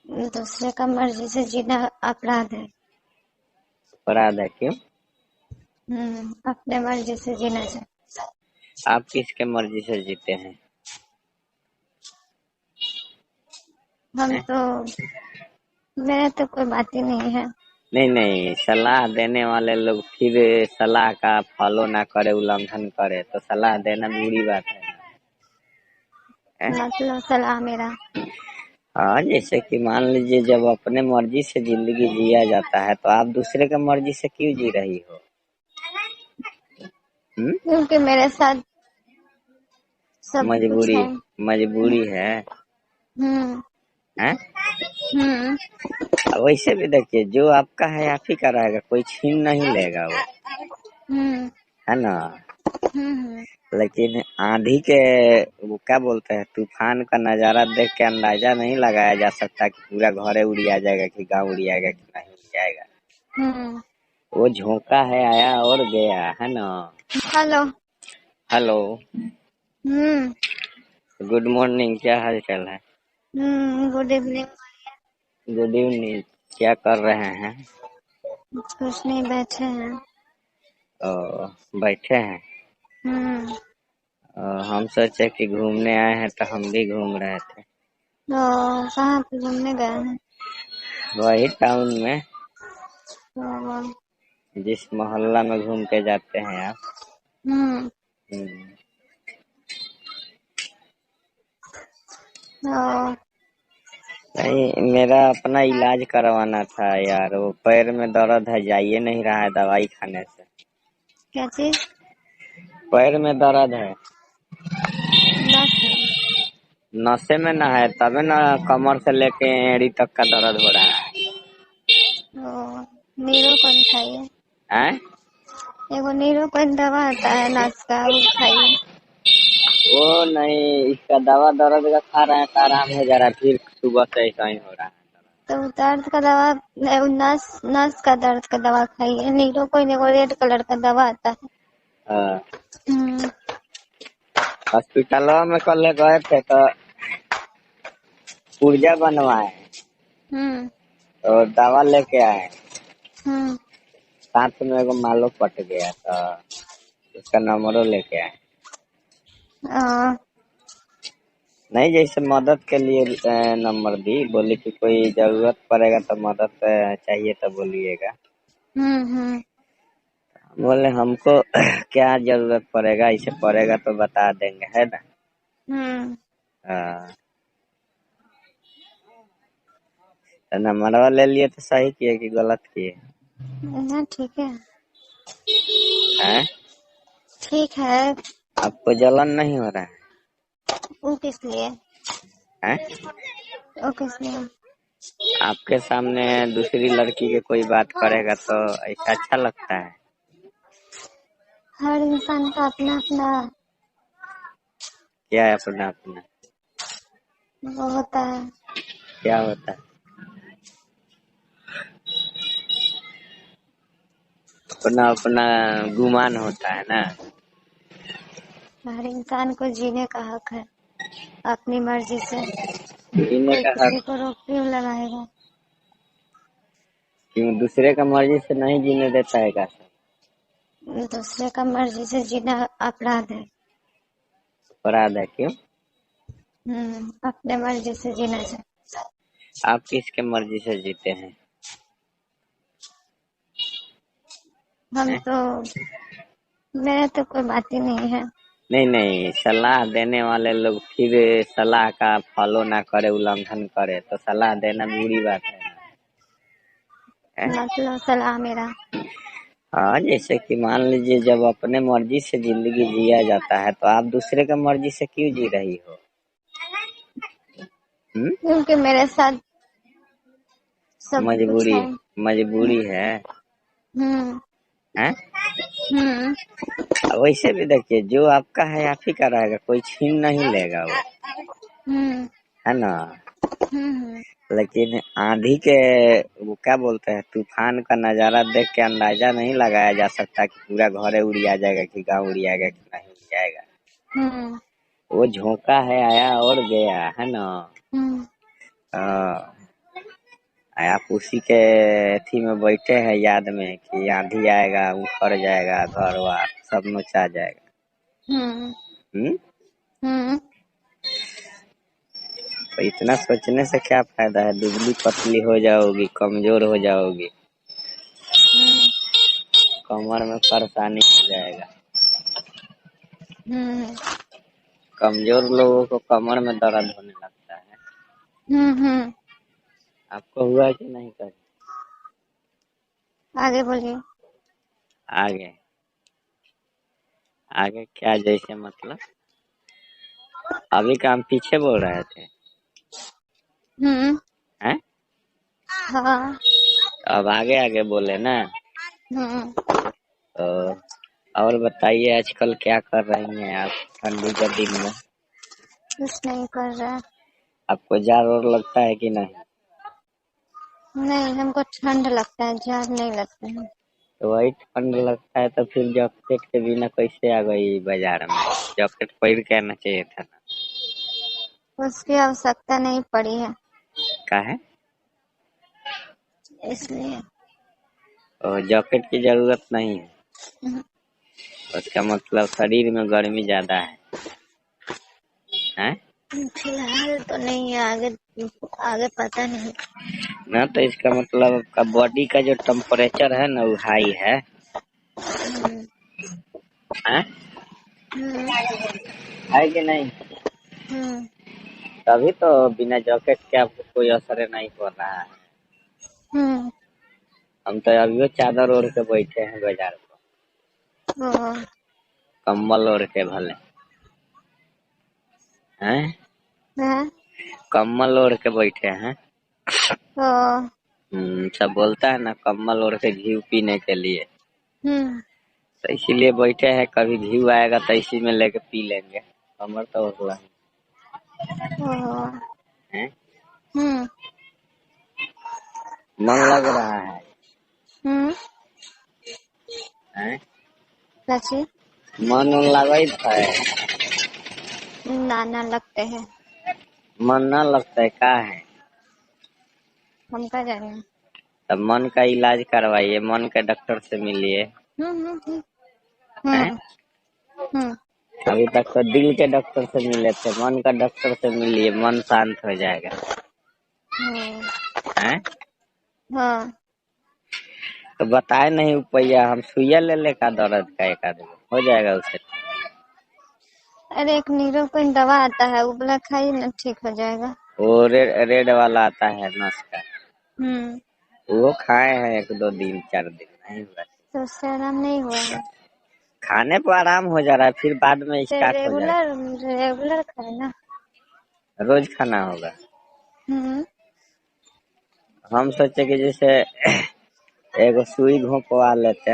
दूसरे का मर्जी से जीना अपराध है। अपराध है क्यों? अपने मर्जी से जीना चाहिए। आप किसके मर्जी से जीते हैं? हम तो मेरा तो कोई बात ही नहीं है। नहीं नहीं, सलाह देने वाले लोग फिर सलाह का फॉलो ना करे, उल्लंघन करे तो सलाह देना बुरी बात है। मतलब सलाह मेरा। हाँ, जैसे कि मान लीजिए जब अपने मर्जी से जिंदगी जिया जाता है तो आप दूसरे के मर्जी से क्यों जी रही हो? क्योंकि मेरे साथ सब कुछ मजबूरी, है। मजबूरी है। हम्म हैं? हम्म वैसे भी देखिए, जो आपका है आप ही का रहेगा, कोई छीन नहीं लेगा वो, हम्म है ना। हम्म लेकिन आंधी के, वो क्या बोलते हैं, तूफान का नजारा देख के अंदाजा नहीं लगाया जा सकता कि पूरा घर उड़िया जाएगा कि गांव उड़ियाएगा कि नहीं उड़ियाएगा। हम्म वो झोंका है, आया और गया, है ना। हेलो। हेलो। हम्म गुड मॉर्निंग, क्या हाल चाल है? Good evening. Good evening. क्या कर रहे हैं? कुछ नहीं, बैठे हैं। ओ, बैठे हैं। हम्म हम सोचे कि घूमने आए हैं तो हम भी घूम रहे थे। तो कहाँ पे घूमने गए हैं? वही टाउन में, तो जिस मोहल्ला में घूम के जाते हैं आप। हम्म हम्म। तो नहीं, मेरा अपना इलाज करवाना था यार, वो पैर में दर्द है, जाइए नहीं रहा है दवाई खाने से। क्या चीज? पैर में दर्द है। नस में? नशे में ना है तबे ना, कमर से लेके एड़ी तक का दर्द हो रहा है। तो नीरो कौन खाइए? हैं? एगो नीरो कौन दवा आता है नस का, वो खाइए। वो नहीं, इसका दवा दर्द का खा रहे हैं तो आराम हो जा रहा है, फिर सुबह से ऐसा ही हो रहा है। तो दर्द का दवा, नस नस का दर्द का दवा खाइए। नीरो कोई एगो रेड कलर का दवा आता है। हाँ। हम्म हॉस्पिटल में कल गए थे तो पुर्जा बनवाए हम्म और दवा लेके आए, हम्म साथ में एगो मालो पट गया तो उसका नंबरों लेके आए। आ, नहीं, जैसे मदद के लिए नंबर दी, बोली कि कोई जरूरत पड़ेगा तो मदद चाहिए तो बोलिएगा। हम्म। बोले हमको क्या जरूरत पड़ेगा, इसे पड़ेगा तो बता देंगे, है ना। हम्म हाँ, तो नंबरवा ले लिए तो सही किए कि गलत किए? ना ठीक है। हैं? ठीक है। आपको जलन नहीं हो रहा वो किस लिए? है? वो किस लिए? आपके सामने दूसरी लड़की के कोई बात करेगा तो ऐसा अच्छा लगता है? हर इंसान का अपना अपना क्या है अपना अपना? वो होता है। क्या होता है? अपना अपना गुमान होता है ना। हर इंसान को जीने का हक है अपनी मर्जी से। जीने कोई का हक। किसी को रोक क्यों लगाएगा? क्यों दूसरे का मर्जी से नहीं जीने देता है क्या? दूसरे का मर्जी से जीना अपराध है। अपराध है क्यों? अपने मर्जी से जीना चाहिए। आप किसके मर्जी से जीते हैं? हम तो मेरा तो कोई बात ही नहीं है। नहीं नहीं, सलाह देने वाले लोग फिर सलाह का फॉलो ना करे, उल्लंघन करे तो सलाह देना बुरी बात है। मतलब सलाह मेरा। हाँ, जैसे कि मान लीजिए जब अपने मर्जी से जिंदगी जिया जाता है तो आप दूसरे के मर्जी से क्यों जी रही हो? क्योंकि मेरे साथ सब कुछ मजबूरी, है। मजबूरी है। हम्म हैं? हम्म वैसे भी देखिए, जो आपका है आप ही का रहेगा, कोई छीन नहीं लेगा वो, हम्म है ना। हम्म लेकिन आंधी के, वो क्या बोलते हैं, तूफान का नजारा देख के अंदाजा नहीं लगाया जा सकता कि पूरा घर उड़िया जाएगा कि गांव उड़ियाएगा कि नहीं उड़ियाएगा। हम्म वो झोंका है, आया और गया, है ना। हम्म हाँ। आप उसी के थी में बैठे हैं याद में कि आंधी आएगा, उखड़ जाएगा, घर वार सब नुचा जाएगा। हम्म। हम्म। तो इतना सोचने से क्या फायदा है? दुबली पतली हो जाओगी, कमजोर हो जाओगी, हम्म। कमर में परेशानी हो जाएगा। हम्म। कमजोर लोगों को कमर में दर्द होने लगता है। हम्म। आपको हुआ कि नहीं कभी? आगे बोलिए। आगे आगे क्या जैसे मतलब? अभी का हम पीछे बोल रहे थे। हम्म। हैं? हाँ। अब आगे आगे बोले ना। हम्म। तो और बताइए, आजकल क्या कर रही हैं आप ठंडी के दिन में? कुछ नहीं कर रहा। आपको जार और लगता है कि नहीं? नहीं, हमको ठंड लगता है, जार नहीं लगता है। तो वही ठंड लगता है तो फिर जैकेट के बिना कैसे आ गई बाजार में? जैकेट पहन के आना चाहिए था ना। उसकी आवश्यकता नहीं पड़ी है, का है? इसलिए। और जैकेट की जरूरत नहीं है? हम्म। उसका मतलब शरीर में गर्मी ज्यादा है? हैं? फिलहाल तो नहीं है, आगे आगे पता नहीं। ना तो इसका मतलब आपका बॉडी का जो टेम्परेचर है ना वो हाई है। हम्म। हैं? हम्म। है कि नहीं? हम्म। तभी तो बिना जैकेट के आपको कोई असर नहीं हो रहा है। हम्म। हम तो अभी चादर ओढ़ के बैठे हैं बाजार पर, ओ। कम्बल ओढ़ के भले। हैं? है। कम्बल ओढ़ के बैठे हैं। ओ। सब बोलता है ना कम्बल ओढ़ के घी पीने के लिए, हम्म। तो इसीलिए बैठे हैं। कभी घी आएगा तो इसी में लेके पी लेंगे। कमर तो होगा ओ। है। हम्म। मन लग रहा है? हम्म। हैं? सची। मन लगत है? नाना लगते हैं। मन न लगता है का है? हम क्या जाने। तब मन का इलाज करवाइए, मन के डॉक्टर से मिलिए। हम्म। हम्म। हैं? हम्म। हम्म। अभी तक तो दिल के डॉक्टर से मिले थे, मन का डॉक्टर से मिलिए, मन शांत हो जाएगा। हम्म। हैं? हाँ। तो बताए नहीं रुपया, हम सुइया ले ले का दर्द का एक आदमी हो जाएगा उसे। अरे एक नीरो कोई दवा आता है, वो वाला खाइए ना, ठीक हो जाएगा। वो रेड वाला आता है नस का, हम्म। वो खाए हैं 1 2 दिन 4 दिन, नहीं हुआ। तो उससे आराम नहीं हुआ है। खाने पर आराम हो जा रहा है, फिर बाद में तो स्टार्ट हो जाएगा। रेगुलर रेगुलर खाए ना। रोज खाना होगा। हम्म। हम सोचे कि जैसे एगो सुई घोंपवा लेते,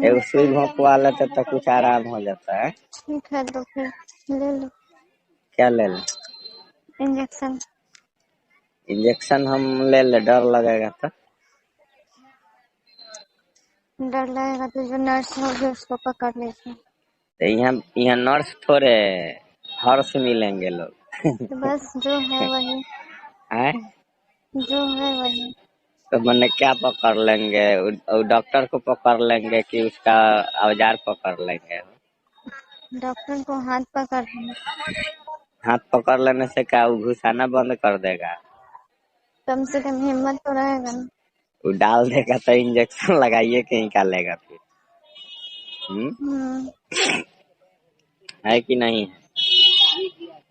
एगो सुई घोंपवा लेते तो कुछ आराम हो जाता है। ठीक है, तो फिर ले लो क्या ले लें? इंजेक्शन। इंजेक्शन हम ले ले, डर लगेगा तो? डर लगेगा तो जो नर्स होगी उसको पकड़ लीजिए। तो यहाँ यहाँ नर्स थोड़े हर्ष मिलेंगे लोग। तो बस जो है वही, हैं? जो है वही। तो मैंने क्या पकड़ लेंगे? डॉक्टर को पकड़ लेंगे कि उसका औजार पकड़ लेंगे? डॉक्टर को हाथ पकड़ लेना। हाथ पकड़ लेने से क्या वो घुसाना बंद कर देगा? कम से कम हिम्मत तो रहेगा ना। वो डाल देगा तो इंजेक्शन लगाइए के निकालेगा फिर। हम्म। है कि नहीं?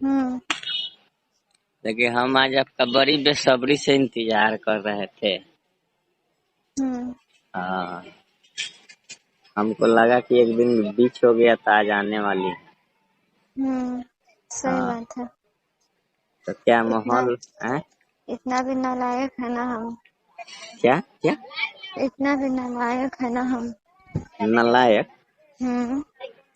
हम्म। लेकिन हम आज आपका बड़ी बेसब्री से इंतजार कर रहे थे। हम्म। हाँ, हमको लगा कि एक दिन बीच हो गया था, आज आने वाली है। हम्म। सही हाँ, बात है। तो क्या इतना माहौल है? इतना भी नालायक है ना हम। क्या क्या? इतना भी नालायक है ना हम। नालायक? हम्म।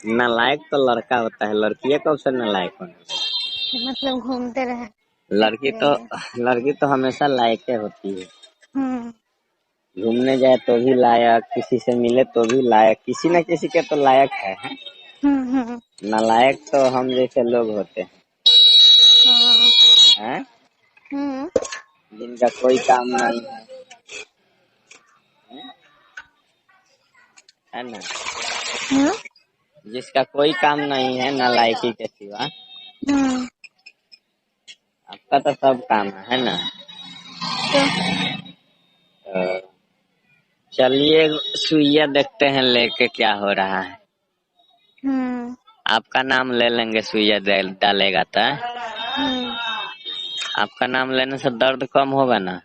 नालायक तो लड़का होता है, लड़कियां कब से नालायक होने लगी? मतलब घूमते रहे लड़की तो इसलिए। लड़की तो हमेशा लायक होती है। हम्म। घूमने जाए तो भी लायक, किसी से मिले तो भी लायक, किसी न किसी के तो लायक है, हैं? हम्म। नालायक तो हम जैसे लोग होते हाँ। हैं। हम्म। जिनका कोई काम नहीं है ना, हम्म जिसका कोई काम नहीं है नालायकी के सिवा। हम्म आपका तो सब काम है ना। तो तो चलिए सुइया देखते हैं लेके क्या हो रहा है। हम्म आपका नाम ले लेंगे सुइया डालेगा तो। हम्म आपका नाम लेने से दर्द कम होगा ना।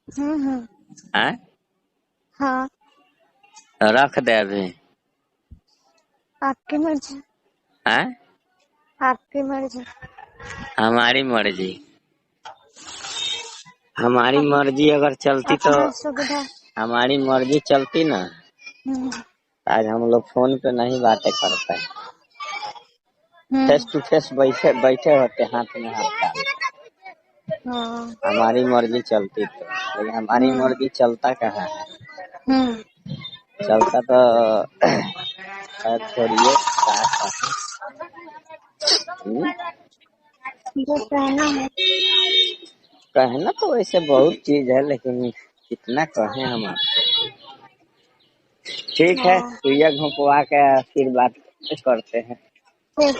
हम्म। है हाँ, तो रख दे अभी। आपकी मर्जी। है आपकी मर्जी। हमारी मर्जी। हमारी मर्जी अगर चलती तो, अपना सुविधा। हमारी मर्जी चलती ना, हम्म आज हम लोग फोन पे नहीं बातें करते, फेस हम्म टू फेस बैठे बैठे होते हाथ में हाथ डाल। हाँ हमारी मर्जी चलती तो, लेकिन हमारी हम्म मर्जी चलता कहाँ है। हम्म चलता तो छोड़िए क्या कहें। जो कहना है। कहना तो वैसे बहुत चीज है, लेकिन कितना कहें हम आपको। ठीक है, हाँ सुइया घुपवा के फिर बात करते हैं। ठीक।